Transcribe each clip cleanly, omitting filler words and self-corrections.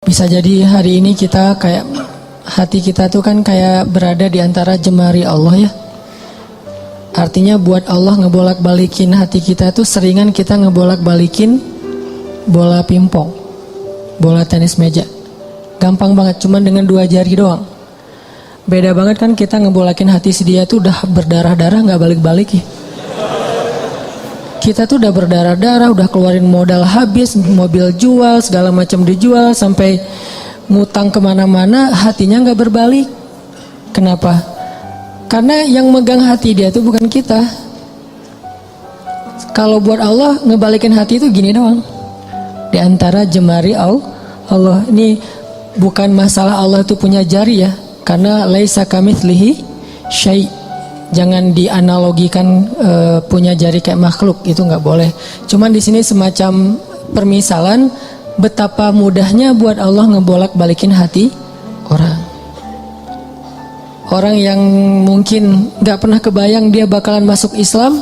Bisa jadi hari ini kita kayak hati kita tuh kan kayak berada di antara jemari Allah ya. Artinya buat Allah ngebolak-balikin hati kita tuh seringan kita ngebolak-balikin bola pingpong, bola tenis meja. Gampang banget, cuman dengan 2 jari doang. Beda banget kan kita ngebolakin hati si dia tuh udah berdarah-darah nggak balik-balik ya. Kita tuh udah berdarah-darah, udah keluarin modal habis, mobil jual, segala macam dijual, sampai ngutang kemana-mana, hatinya nggak berbalik. Kenapa? Karena yang megang hati dia tuh bukan kita. Kalau buat Allah ngebalikin hati itu gini doang. Di antara jemari Allah. Ini bukan masalah Allah tuh punya jari ya, karena laisa kamitslihi syai'. Jangan dianalogikan punya jari kayak makhluk, itu nggak boleh. Cuman di sini semacam permisalan betapa mudahnya buat Allah ngebolak-balikin hati orang. Orang yang mungkin nggak pernah kebayang dia bakalan masuk Islam,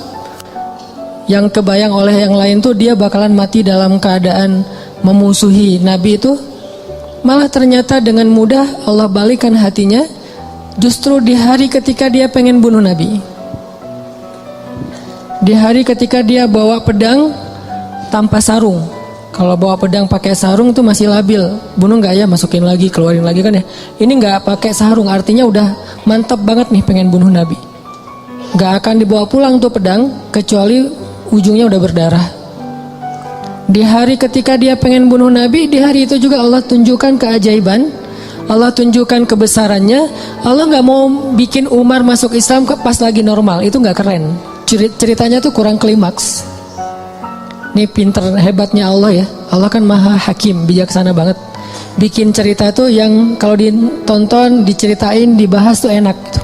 yang kebayang oleh yang lain tuh dia bakalan mati dalam keadaan memusuhi Nabi itu, malah ternyata dengan mudah Allah balikan hatinya. Justru di hari ketika dia pengen bunuh Nabi, di hari ketika dia bawa pedang tanpa sarung. Kalau bawa pedang pakai sarung tuh masih labil, bunuh nggak ya, masukin lagi, keluarin lagi kan ya. Ini nggak pakai sarung, artinya udah mantap banget nih pengen bunuh Nabi. Nggak akan dibawa pulang tuh pedang kecuali ujungnya udah berdarah. Di hari ketika dia pengen bunuh Nabi, di hari itu juga Allah tunjukkan keajaiban. Allah tunjukkan kebesarannya. Allah nggak mau bikin Umar masuk Islam pas lagi normal, itu nggak keren. Ceritanya tuh kurang klimaks. Ini pinter hebatnya Allah ya. Allah kan maha hakim, bijaksana banget. Bikin cerita tuh yang kalau ditonton, diceritain, dibahas tuh enak gitu.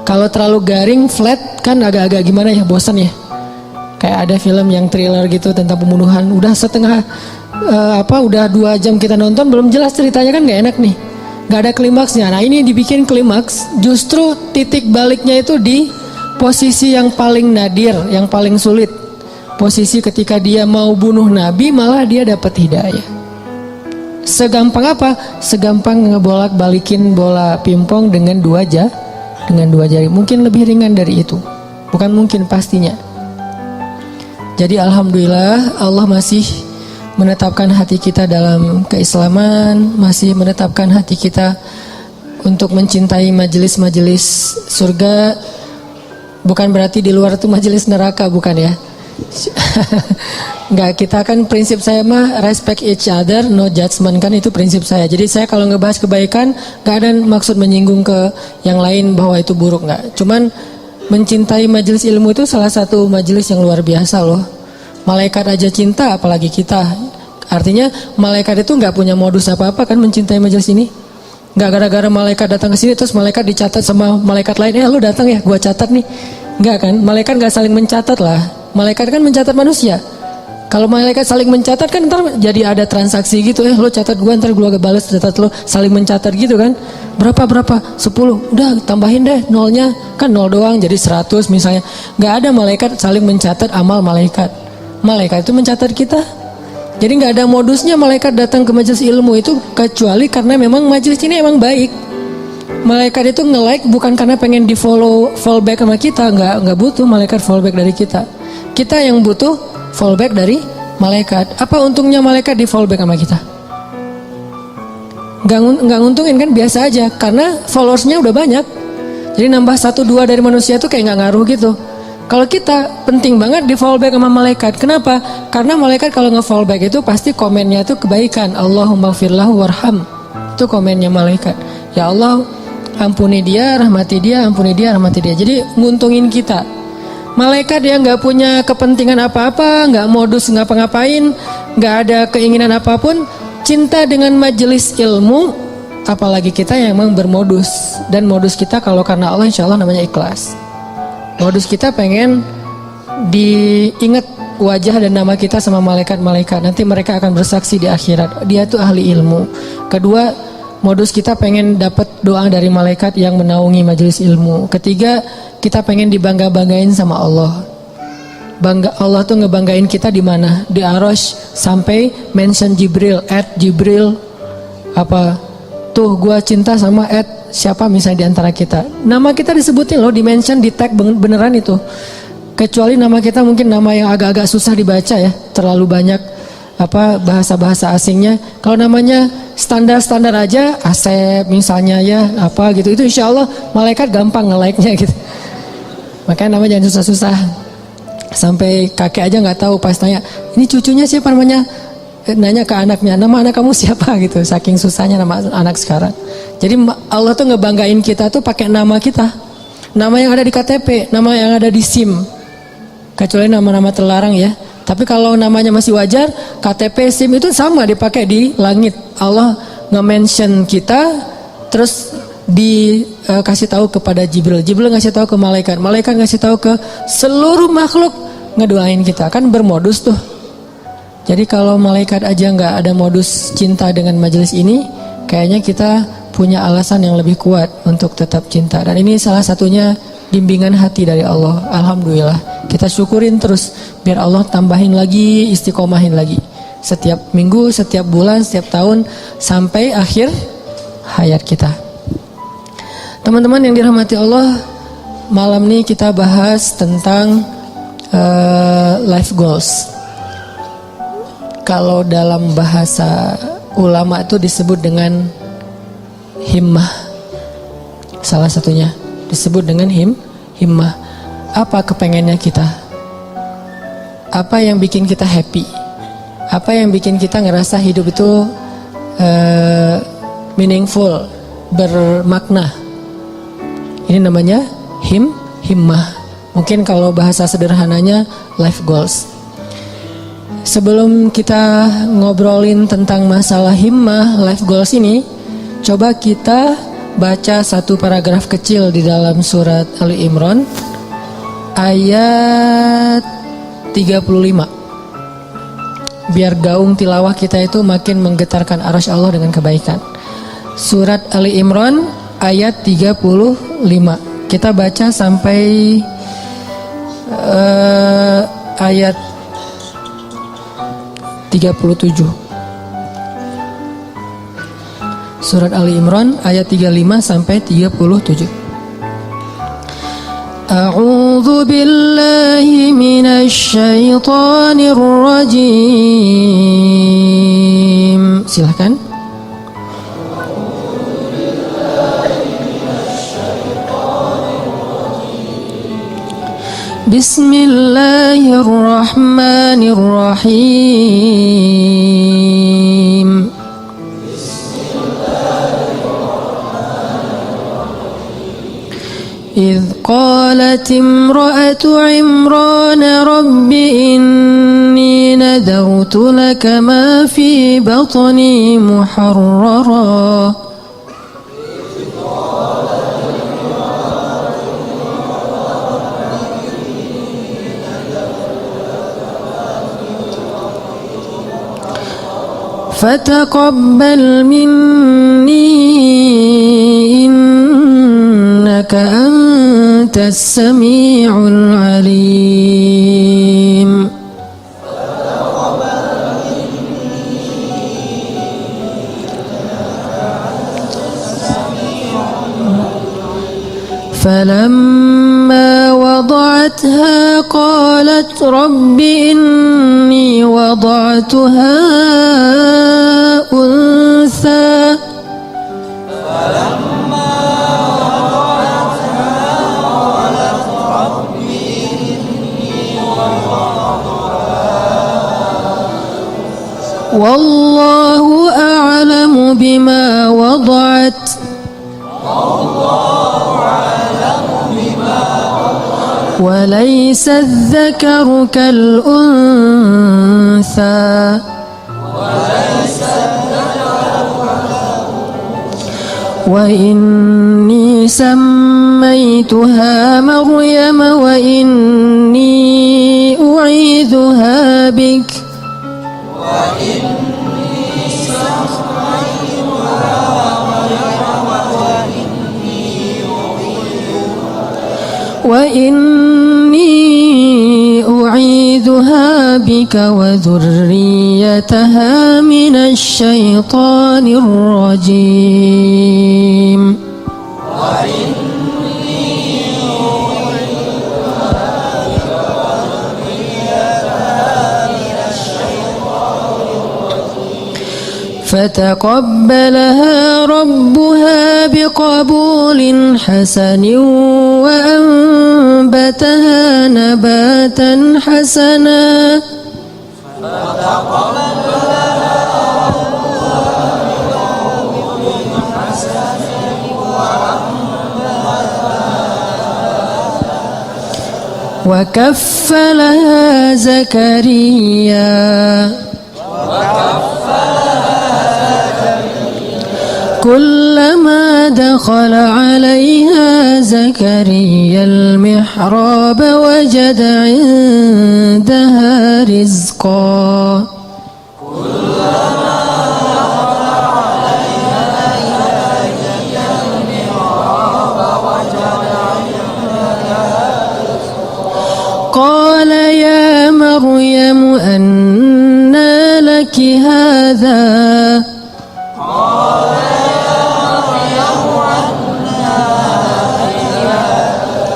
Kalau terlalu garing, flat kan agak-agak gimana ya, bosan ya. Kayak ada film yang thriller gitu tentang pembunuhan, udah udah 2 jam kita nonton belum jelas ceritanya, kan nggak enak nih. Gak ada klimaksnya. Nah ini dibikin klimaks. Justru titik baliknya itu di posisi yang paling nadir, yang paling sulit. Posisi ketika dia mau bunuh Nabi, malah dia dapat hidayah. Segampang apa? Segampang ngebolak-balikin bola pingpong dengan 2 jari. Mungkin lebih ringan dari itu. Bukan mungkin, pastinya. Jadi alhamdulillah Allah masih menetapkan hati kita dalam keislaman, masih menetapkan hati kita untuk mencintai majelis-majelis surga. Bukan berarti di luar itu majelis neraka, bukan ya. Enggak, kita kan prinsip saya mah respect each other, no judgment, kan itu prinsip saya. Jadi saya kalau ngebahas kebaikan gak ada maksud menyinggung ke yang lain bahwa itu buruk, enggak. Cuman mencintai majelis ilmu itu salah satu majelis yang luar biasa loh. Malaikat aja cinta, apalagi kita. Artinya malaikat itu nggak punya modus apa-apa kan mencintai majelis ini. Nggak gara-gara malaikat datang ke sini terus malaikat dicatat sama malaikat lain. Lu datang ya, gua catat nih. Nggak kan? Malaikat nggak saling mencatat lah. Malaikat kan mencatat manusia. Kalau malaikat saling mencatat kan ntar jadi ada transaksi gitu. Lu catat gua, ntar gua balas catat lu, saling mencatat gitu kan. Berapa 10, udah tambahin deh nolnya, kan 0 doang jadi 100 misalnya. Nggak ada malaikat saling mencatat amal malaikat. Malaikat itu mencatat kita. Jadi nggak ada modusnya malaikat datang ke majelis ilmu itu kecuali karena memang majelis ini emang baik. Malaikat itu nge-like bukan karena pengen di follow back sama kita, nggak butuh malaikat follow back dari kita. Kita yang butuh follow back dari malaikat. Apa untungnya malaikat di follow back sama kita? Nggak nguntungin kan, biasa aja karena followersnya udah banyak. Jadi nambah 1-2 dari manusia tuh kayak nggak ngaruh gitu. Kalau kita penting banget di follow back sama malaikat. Kenapa? Karena malaikat kalau nge-follow back itu pasti komennya itu kebaikan. Allahumma firlahu warham. Itu komennya malaikat. Ya Allah, ampuni dia, rahmati dia, ampuni dia, rahmati dia. Jadi nguntungin kita. Malaikat yang nggak punya kepentingan apa-apa, nggak modus ngapa-ngapain, nggak ada keinginan apapun, cinta dengan majelis ilmu, apalagi kita yang memang bermodus. Dan modus kita kalau karena Allah insya Allah namanya ikhlas. Modus kita pengen diingat wajah dan nama kita sama malaikat-malaikat. Nanti mereka akan bersaksi di akhirat. Dia tuh ahli ilmu. Kedua, modus kita pengen dapat doa dari malaikat yang menaungi majelis ilmu. Ketiga, kita pengen dibangga-banggain sama Allah. Allah tuh ngebanggain kita di mana? Di Arasy sampai mention Jibril, Jibril Apa tuh gua cinta sama siapa misalnya di antara kita. Nama kita disebutin loh, dimention, di tag beneran itu. Kecuali nama kita mungkin nama yang agak-agak susah dibaca ya, terlalu banyak bahasa-bahasa asingnya. Kalau namanya standar-standar aja, Asep misalnya ya, apa gitu, itu insya Allah malaikat gampang nge-like-nya gitu. Makanya nama jangan susah-susah. Sampai kakek aja nggak tahu pas tanya, ini cucunya siapa namanya? Nanya ke anaknya, nama anak kamu siapa gitu. Saking susahnya nama anak sekarang. Jadi Allah tuh ngebanggain kita tuh pakai nama kita, nama yang ada di KTP, nama yang ada di SIM. Kecuali nama-nama terlarang ya. Tapi kalau namanya masih wajar, KTP, SIM itu sama dipakai di langit. Allah nge-mention kita, terus dikasih tahu kepada Jibril. Jibril ngasih tahu ke malaikat. Malaikat ngasih tahu ke seluruh makhluk, ngedoain kita. Kan bermodus tuh. Jadi kalau malaikat aja nggak ada modus cinta dengan majelis ini, kayaknya kita punya alasan yang lebih kuat untuk tetap cinta. Dan ini salah satunya bimbingan hati dari Allah. Alhamdulillah, kita syukurin terus biar Allah tambahin lagi, istiqomahin lagi setiap minggu, setiap bulan, setiap tahun sampai akhir hayat kita. Teman-teman yang dirahmati Allah, malam ini kita bahas tentang life goals. Kalau dalam bahasa ulama itu disebut dengan himmah, salah satunya disebut dengan himmah. Apa kepengennya kita? Apa yang bikin kita happy? Apa yang bikin kita ngerasa hidup itu meaningful, bermakna? Ini namanya himmah. Mungkin kalau bahasa sederhananya life goals. Sebelum kita ngobrolin tentang masalah himmah, life goals ini, coba kita baca satu paragraf kecil di dalam surat Ali Imran ayat 35. Biar gaung tilawah kita itu makin menggetarkan arasy Allah dengan kebaikan. Surat Ali Imran ayat 35. Kita baca sampai ayat 37. Surat Ali Imran ayat 35 sampai 37. A'udzu billahi minasy syaithanir rajim. Silakan. Bismillahirrahmanirrahim. إذ قالت امرأة عمران رب إني نذرت لك ما في بطني محررا فتقبل مني إنك أنت السميع العليم. فلما وضعتها قالت رب إني وضعتها أنثى والله أعلم بما وضعت وليس الذكر كالأنثى وإني سميتها مريم وإني أعيذها بك وإني أعيذها بك بك وذريتها من الشيطان الرجيم فتقبلها ربها بقبول حسن وأنبتها نباتا حسنا وكفلها زكريا كلما دخل عليها زكريا المحراب وجد عندها رزقا قال يا مريم أنى لك هذا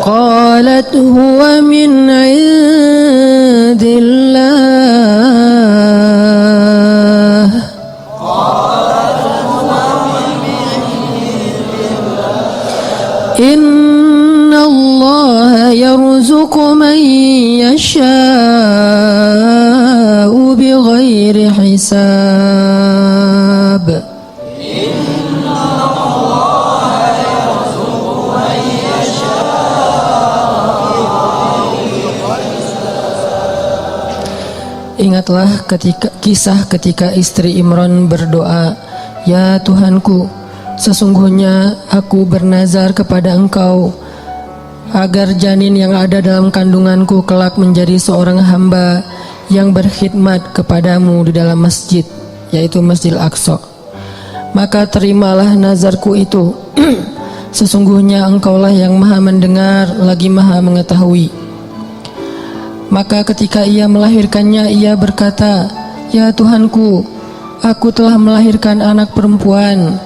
قالت هو من عند الله إن الله يرزق من يشاء بغير حساب Ingatlah kisah ketika istri Imran berdoa, "Ya Tuhanku, sesungguhnya aku bernazar kepada Engkau agar janin yang ada dalam kandunganku kelak menjadi seorang hamba yang berkhidmat kepadamu di dalam masjid, yaitu Masjidil Aqsa. Maka terimalah nazarku itu. Sesungguhnya Engkaulah yang Maha mendengar lagi Maha mengetahui." Maka ketika ia melahirkannya, ia berkata, "Ya Tuhanku, aku telah melahirkan anak perempuan,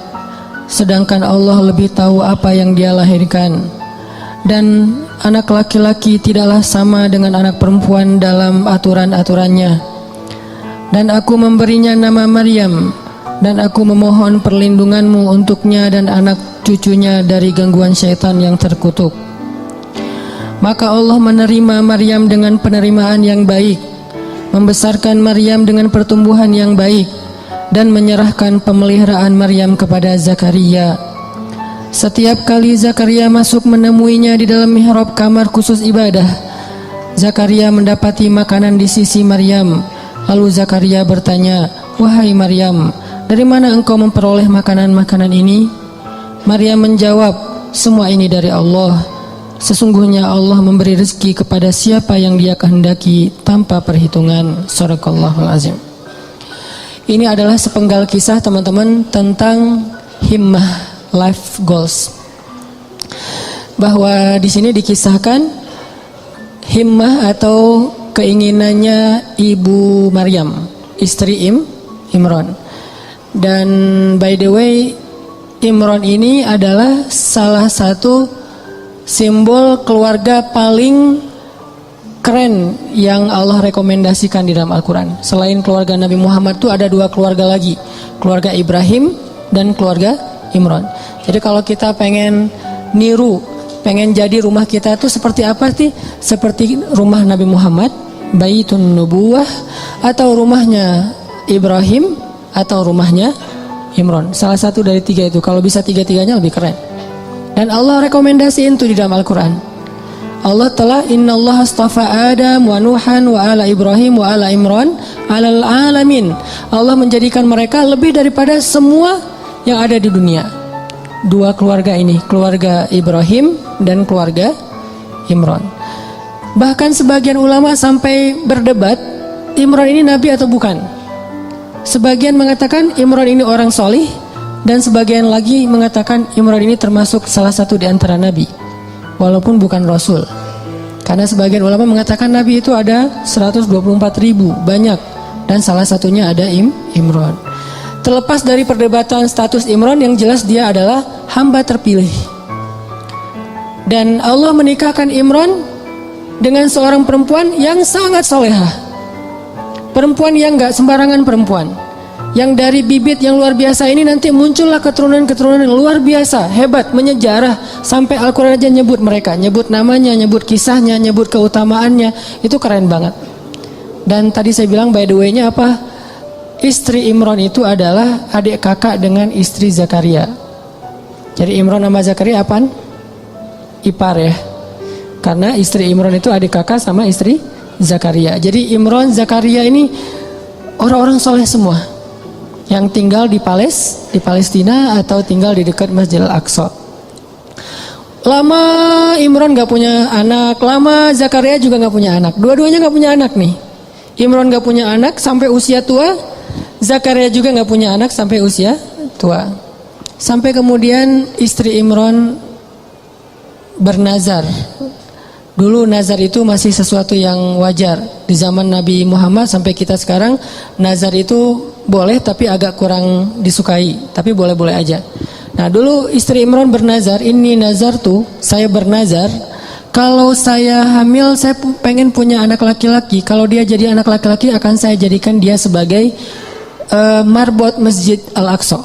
sedangkan Allah lebih tahu apa yang dia lahirkan. Dan anak laki-laki tidaklah sama dengan anak perempuan dalam aturan-aturannya. Dan aku memberinya nama Maryam, dan aku memohon perlindunganmu untuknya dan anak cucunya dari gangguan syaitan yang terkutuk." Maka Allah menerima Maryam dengan penerimaan yang baik, membesarkan Maryam dengan pertumbuhan yang baik, dan menyerahkan pemeliharaan Maryam kepada Zakaria. Setiap kali Zakaria masuk menemuinya di dalam mihrab kamar khusus ibadah, Zakaria mendapati makanan di sisi Maryam. Lalu Zakaria bertanya, "Wahai Maryam, dari mana engkau memperoleh makanan-makanan ini?" Maryam menjawab, "Semua ini dari Allah. Sesungguhnya Allah memberi rezeki kepada siapa yang Dia kehendaki tanpa perhitungan." Shadaqallahul azim. Ini adalah sepenggal kisah teman-teman tentang himmah, life goals. Bahwa di sini dikisahkan himmah atau keinginannya Ibu Maryam, istri Imran. Dan by the way, Imran ini adalah salah satu simbol keluarga paling keren yang Allah rekomendasikan di dalam Al-Quran. Selain keluarga Nabi Muhammad itu ada dua keluarga lagi, keluarga Ibrahim dan keluarga Imran. Jadi kalau kita pengen niru, pengen jadi rumah kita itu seperti apa sih? Seperti rumah Nabi Muhammad, Baitun Nubuwah, atau rumahnya Ibrahim, atau rumahnya Imran. Salah satu dari tiga itu. Kalau bisa tiga-tiganya lebih keren. Dan Allah rekomendasiin itu di dalam Al-Quran. Allah telah innallaha astafa Adam wa Nuhan wa ala Ibrahim wa ala Imran alal alamin. Allah menjadikan mereka lebih daripada semua yang ada di dunia. Dua keluarga ini, keluarga Ibrahim dan keluarga Imran. Bahkan sebagian ulama sampai berdebat, Imran ini nabi atau bukan. Sebagian mengatakan Imran ini orang solih, dan sebagian lagi mengatakan Imran ini termasuk salah satu di antara nabi, walaupun bukan rasul. Karena sebagian ulama mengatakan Nabi itu ada 124.000, banyak. Dan salah satunya ada Imran. Terlepas dari perdebatan status Imran, yang jelas dia adalah hamba terpilih. Dan Allah menikahkan Imran dengan seorang perempuan yang sangat solehah. Perempuan yang gak sembarangan perempuan. Yang dari bibit yang luar biasa ini nanti muncullah keturunan-keturunan yang luar biasa, hebat, menyejarah. Sampai Al-Quran aja nyebut mereka, nyebut namanya, nyebut kisahnya, nyebut keutamaannya. Itu keren banget. Dan tadi saya bilang by the way-nya apa? Istri Imran itu adalah adik kakak dengan istri Zakaria. Jadi Imran sama Zakaria apaan? Ipar ya. Karena istri Imran itu adik kakak sama istri Zakaria. Jadi Imran, Zakaria ini orang-orang soleh semua, yang tinggal di Palestina atau tinggal di dekat Masjidil Aqsa. Lama Imran gak punya anak, lama Zakaria juga gak punya anak. Dua-duanya gak punya anak nih. Imran gak punya anak sampai usia tua, Zakaria juga gak punya anak sampai usia tua. Sampai kemudian istri Imran bernazar. Dulu nazar itu masih sesuatu yang wajar. Di zaman Nabi Muhammad sampai kita sekarang, nazar itu boleh tapi agak kurang disukai. Tapi boleh-boleh aja. Nah dulu istri Imran bernazar, ini nazar tuh, saya bernazar, kalau saya hamil saya pengen punya anak laki-laki. Kalau dia jadi anak laki-laki akan saya jadikan dia sebagai marbot Masjid Al-Aqsa,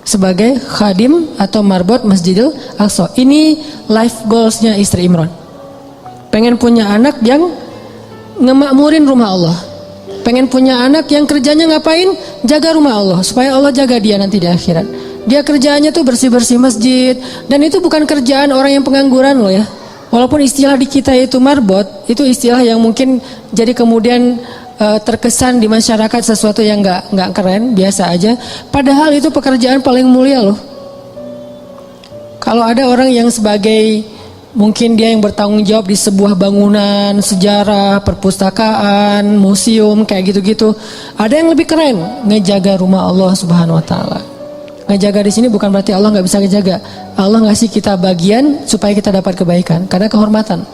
sebagai khadim atau marbot Masjidil Aqsa. Ini life goalsnya istri Imran. Pengen punya anak yang ngemakmurin rumah Allah. Pengen punya anak yang kerjanya ngapain? Jaga rumah Allah, supaya Allah jaga dia nanti di akhirat. Dia kerjaannya tuh bersih-bersih masjid. Dan itu bukan kerjaan orang yang pengangguran loh ya. Walaupun istilah di kita itu marbot, itu istilah yang mungkin jadi kemudian terkesan di masyarakat sesuatu yang nggak keren, biasa aja. Padahal itu pekerjaan paling mulia loh. Kalau ada orang yang sebagai mungkin dia yang bertanggung jawab di sebuah bangunan sejarah, perpustakaan, museum kayak gitu-gitu, ada yang lebih keren, ngejaga rumah Allah Subhanahu Wa Taala. Ngejaga di sini bukan berarti Allah nggak bisa ngejaga. Allah ngasih kita bagian supaya kita dapat kebaikan karena kehormatan.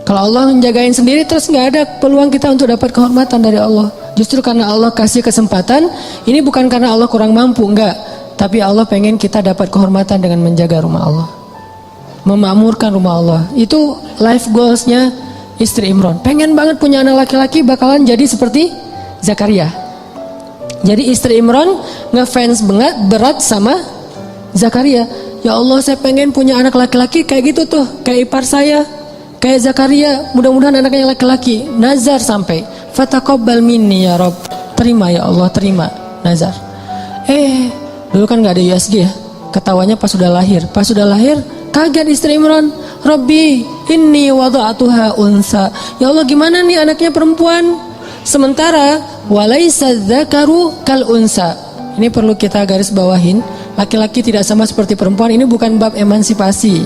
Kalau Allah menjagain sendiri terus nggak ada peluang kita untuk dapat kehormatan dari Allah. Justru karena Allah kasih kesempatan, ini bukan karena Allah kurang mampu, enggak. Tapi Allah pengen kita dapat kehormatan dengan menjaga rumah Allah, memakmurkan rumah Allah. Itu life goalsnya istri Imran. Pengen banget punya anak laki-laki bakalan jadi seperti Zakaria. Jadi istri Imran ngefans banget berat sama Zakaria. Ya Allah, saya pengen punya anak laki-laki kayak gitu tuh, kayak ipar saya, kayak Zakaria. Mudah-mudahan anaknya laki-laki. Nazar sampai, fataqabbal minni ya Rabb. Terima ya Allah, terima nazar. Dulu kan nggak ada USG ya. Ketawanya pas sudah lahir. Pas sudah lahir, kaget istri Imran. Rabbi, inni wada'atuha unsa. Ya Allah, gimana nih anaknya perempuan? Sementara walaisa dzakaru kal unsa. Ini perlu kita garis bawahin. Laki-laki tidak sama seperti perempuan. Ini bukan bab emansipasi,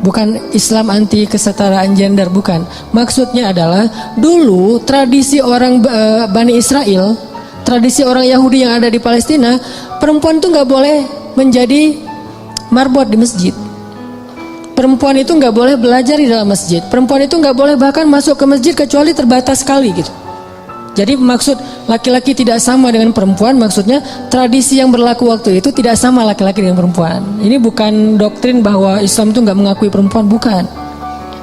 bukan Islam anti kesetaraan gender, bukan. Maksudnya adalah dulu tradisi orang Bani Israel, tradisi orang Yahudi yang ada di Palestina, perempuan tuh nggak boleh menjadi marbot di masjid. Perempuan itu nggak boleh belajar di dalam masjid. Perempuan itu nggak boleh bahkan masuk ke masjid kecuali terbatas sekali gitu. Jadi maksud laki-laki tidak sama dengan perempuan, maksudnya tradisi yang berlaku waktu itu tidak sama laki-laki dengan perempuan. Ini bukan doktrin bahwa Islam itu nggak mengakui perempuan, bukan.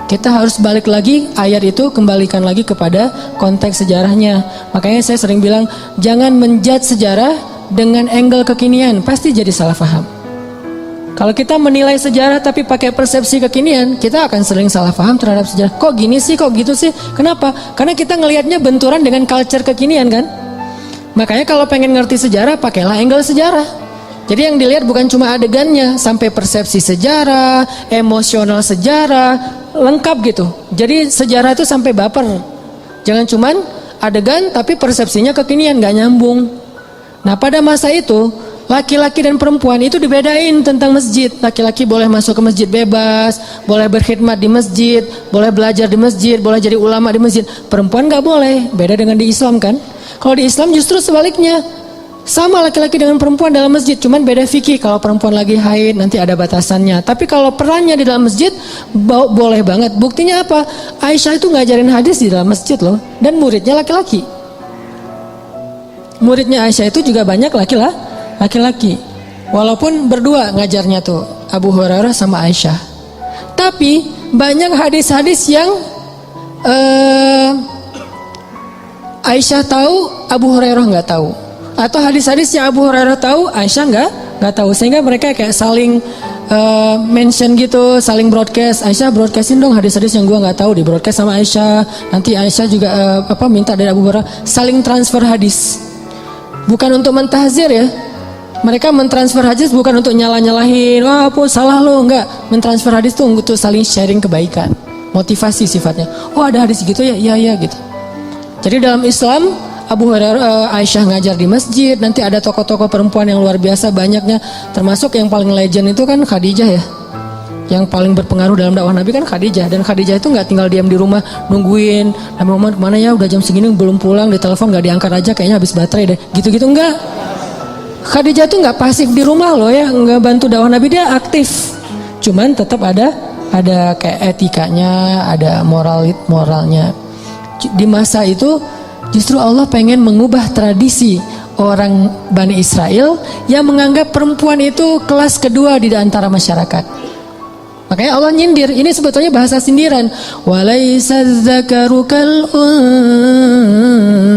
Kita harus balik lagi ayat itu, kembalikan lagi kepada konteks sejarahnya. Makanya saya sering bilang jangan menjudge sejarah dengan angle kekinian, pasti jadi salah paham. Kalau kita menilai sejarah tapi pakai persepsi kekinian, kita akan sering salah paham terhadap sejarah. Kok gini sih, kok gitu sih? Kenapa? Karena kita ngelihatnya benturan dengan culture kekinian kan. Makanya kalau pengen ngerti sejarah, pakailah angle sejarah. Jadi yang dilihat bukan cuma adegannya, sampai persepsi sejarah, emosional sejarah, lengkap gitu. Jadi sejarah itu sampai baper. Jangan cuman adegan tapi persepsinya kekinian, gak nyambung. Nah pada masa itu, laki-laki dan perempuan itu dibedain tentang masjid. Laki-laki boleh masuk ke masjid bebas, boleh berkhidmat di masjid, boleh belajar di masjid, boleh jadi ulama di masjid. Perempuan gak boleh, beda dengan di Islam kan. Kalau di Islam justru sebaliknya, Sama laki-laki dengan perempuan dalam masjid, cuman beda fikih. Kalau perempuan lagi haid nanti ada batasannya. Tapi kalau perannya di dalam masjid boleh banget. Buktinya apa? Aisyah itu ngajarin hadis di dalam masjid loh, dan muridnya laki-laki. Muridnya Aisyah itu juga banyak laki-laki. Walaupun berdua ngajarnya tuh Abu Hurairah sama Aisyah. Tapi banyak hadis-hadis yang Aisyah tahu, Abu Hurairah nggak tahu. Atau hadis-hadis yang Abu Hurairah tahu, Aisyah nggak tahu, sehingga mereka kayak saling mention gitu, saling broadcast. Aisyah broadcastin dong hadis-hadis yang gua nggak tahu, di broadcast sama Aisyah. Nanti Aisyah juga minta dari Abu Hurairah, saling transfer hadis. Bukan untuk mentahzir ya. Mereka mentransfer hadis bukan untuk nyalah-nyalahin, wah apa salah lo, enggak. Mentransfer hadis tuh untuk saling sharing kebaikan, motivasi sifatnya. Oh ada hadis gitu ya, iya gitu. Jadi dalam Islam Abu Hurairah, Aisyah ngajar di masjid, nanti ada tokoh-tokoh perempuan yang luar biasa banyaknya, termasuk yang paling legend itu kan Khadijah ya. Yang paling berpengaruh dalam dakwah Nabi kan Khadijah, dan Khadijah itu nggak tinggal diam di rumah nungguin Nabi Muhammad kemana ya, udah jam segini belum pulang, ditelepon nggak diangkat aja, kayaknya habis baterai deh, gitu-gitu enggak. Khadijah tuh nggak pasif di rumah loh ya, nggak bantu dakwah Nabi, dia aktif. Cuman tetap ada kayak etikanya, ada moralnya. Di masa itu justru Allah pengen mengubah tradisi orang Bani Israel yang menganggap perempuan itu kelas kedua di antara masyarakat. Makanya Allah nyindir, ini sebetulnya bahasa sindiran. Walaysa dzakaru kal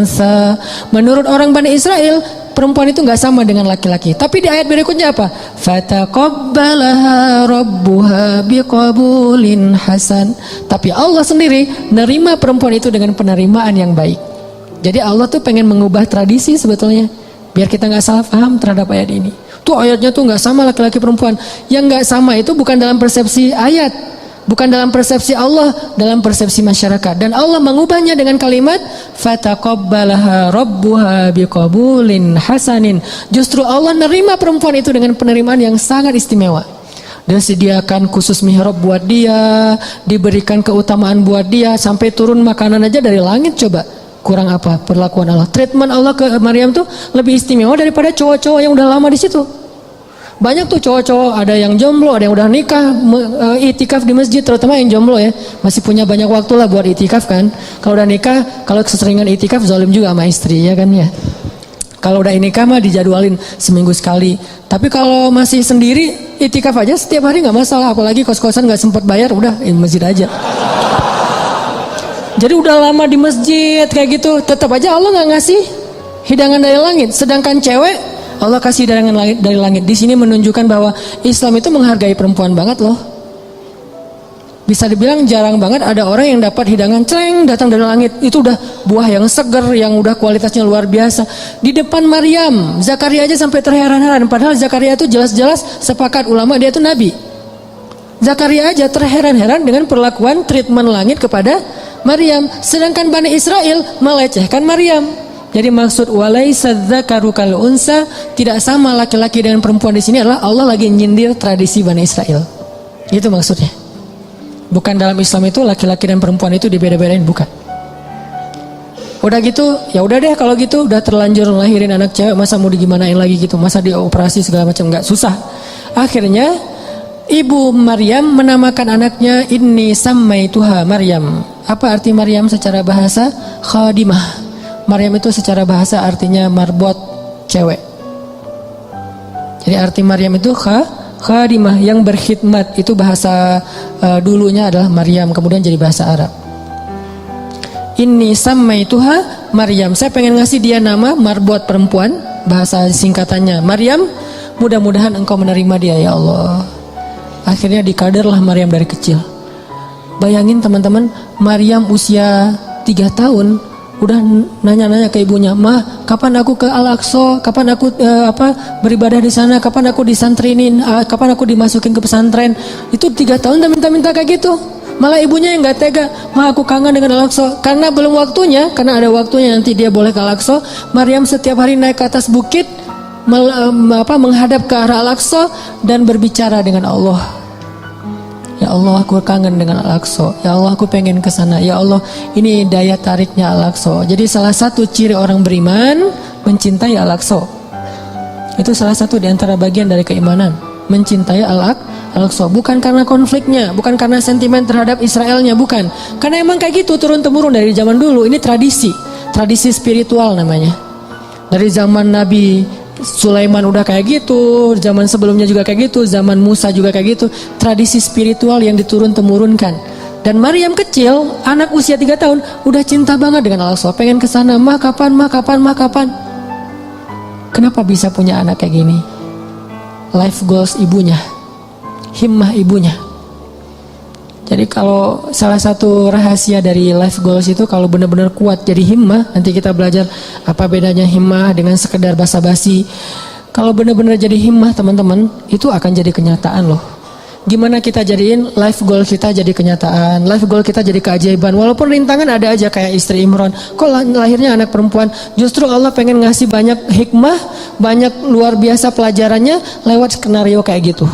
unsa. Menurut orang Bani Israel, perempuan itu nggak sama dengan laki-laki. Tapi di ayat berikutnya apa? Fataqabbalaha rabbuha biqabulin hasan. Tapi Allah sendiri nerima perempuan itu dengan penerimaan yang baik. Jadi Allah tuh pengen mengubah tradisi sebetulnya, biar kita nggak salah paham terhadap ayat ini. Tuh ayatnya tuh nggak sama laki-laki perempuan. Yang nggak sama itu bukan dalam persepsi ayat, bukan dalam persepsi Allah, dalam persepsi masyarakat. Dan Allah mengubahnya dengan kalimat fataqabbalaha rabbuha biqabulin hasanin. Justru Allah nerima perempuan itu dengan penerimaan yang sangat istimewa. Disediakan khusus mihrab buat dia, diberikan keutamaan buat dia, sampai turun makanan aja dari langit. Coba kurang apa perlakuan Allah? Treatment Allah ke Maryam tuh lebih istimewa daripada cowok-cowok yang udah lama di situ. Banyak tuh cowok-cowok, ada yang jomblo, ada yang udah nikah, itikaf di masjid, terutama yang jomblo ya, masih punya banyak waktu lah buat itikaf kan. Kalau udah nikah, kalau keseringan itikaf zalim juga sama istri ya kan ya. Kalau udah nikah mah dijadwalin seminggu sekali. Tapi kalau masih sendiri, itikaf aja setiap hari nggak masalah, apalagi kos-kosan nggak sempat bayar, udah di masjid aja. Jadi udah lama di masjid kayak gitu, tetap aja Allah nggak ngasih hidangan dari langit. Sedangkan cewek Allah kasih hidangan dari langit. Di sini menunjukkan bahwa Islam itu menghargai perempuan banget loh. Bisa dibilang jarang banget ada orang yang dapat hidangan cereng datang dari langit. Itu udah buah yang seger, yang udah kualitasnya luar biasa. Di depan Maryam, Zakaria aja sampai terheran-heran. Padahal Zakaria itu jelas-jelas sepakat ulama dia itu nabi. Zakaria aja terheran-heran dengan perlakuan treatment langit kepada Maryam, sedangkan Bani Israel melecehkan Maryam. Jadi maksud walaysa dzakaru kal unsa, tidak sama laki-laki dengan perempuan di sini adalah Allah lagi nyindir tradisi Bani Israel. Itu maksudnya. Bukan dalam Islam itu laki-laki dan perempuan itu dibeda-bedain, bukan. Udah gitu, ya udah deh kalau gitu, udah terlanjur ngelahirin anak cewek, masa mau digimanain lagi gitu, masa dioperasi segala macam, enggak, susah. Akhirnya ibu Maryam menamakan anaknya Inni Sammaituha Maryam. Apa arti Maryam secara bahasa? Khadimah. Maryam itu secara bahasa artinya marbot, cewek. Jadi arti Maryam itu khadimah, yang berkhidmat. Itu bahasa dulunya adalah Maryam, kemudian jadi bahasa Arab. Inni Sammaituha Maryam. Saya pengen ngasih dia nama marbot perempuan, bahasa singkatannya Maryam. Mudah-mudahan engkau menerima dia ya Allah. Akhirnya dikaderlah Maryam dari kecil. Bayangin teman-teman, Maryam usia 3 tahun udah nanya-nanya ke ibunya, "Mah, kapan aku ke Al-Aqsa? Kapan aku beribadah di sana? Kapan aku disantrinin? Kapan aku dimasukin ke pesantren?" Itu 3 tahun udah minta-minta kayak gitu. Malah ibunya yang nggak tega, "Mah, aku kangen dengan Al-Aqsa." Karena belum waktunya, karena ada waktunya nanti dia boleh ke Al-Aqsa. Maryam setiap hari naik ke atas bukit, menghadap ke arah Al-Aqsa dan berbicara dengan Allah. Ya Allah, aku kangen dengan Al-Aqsa. Ya Allah, aku pengen ke sana. Ya Allah, ini daya tariknya Al-Aqsa. Jadi salah satu ciri orang beriman mencintai Al-Aqsa. Itu salah satu di antara bagian dari keimanan, mencintai Al-Aqsa, bukan karena konfliknya, bukan karena sentimen terhadap Israelnya, bukan. Karena emang kayak gitu turun temurun dari zaman dulu. Ini tradisi spiritual namanya. Dari zaman Nabi Sulaiman udah kayak gitu, zaman sebelumnya juga kayak gitu, zaman Musa juga kayak gitu. Tradisi spiritual yang diturun temurunkan. Dan Maryam kecil, anak usia 3 tahun, udah cinta banget dengan Al-Aqsa, pengen kesana, mah kapan. Kenapa bisa punya anak kayak gini? Life goals ibunya, himmah ibunya. Jadi kalau salah satu rahasia dari life goals itu, kalau benar-benar kuat jadi himmah, nanti kita belajar apa bedanya himmah dengan sekedar basa-basi. Kalau benar-benar jadi himmah teman-teman, itu akan jadi kenyataan loh. Gimana kita jadiin life goal kita jadi kenyataan, life goal kita jadi keajaiban. Walaupun rintangan ada aja, kayak istri Imran, kok lahirnya anak perempuan. Justru Allah pengen ngasih banyak hikmah, banyak luar biasa pelajarannya lewat skenario kayak gitu.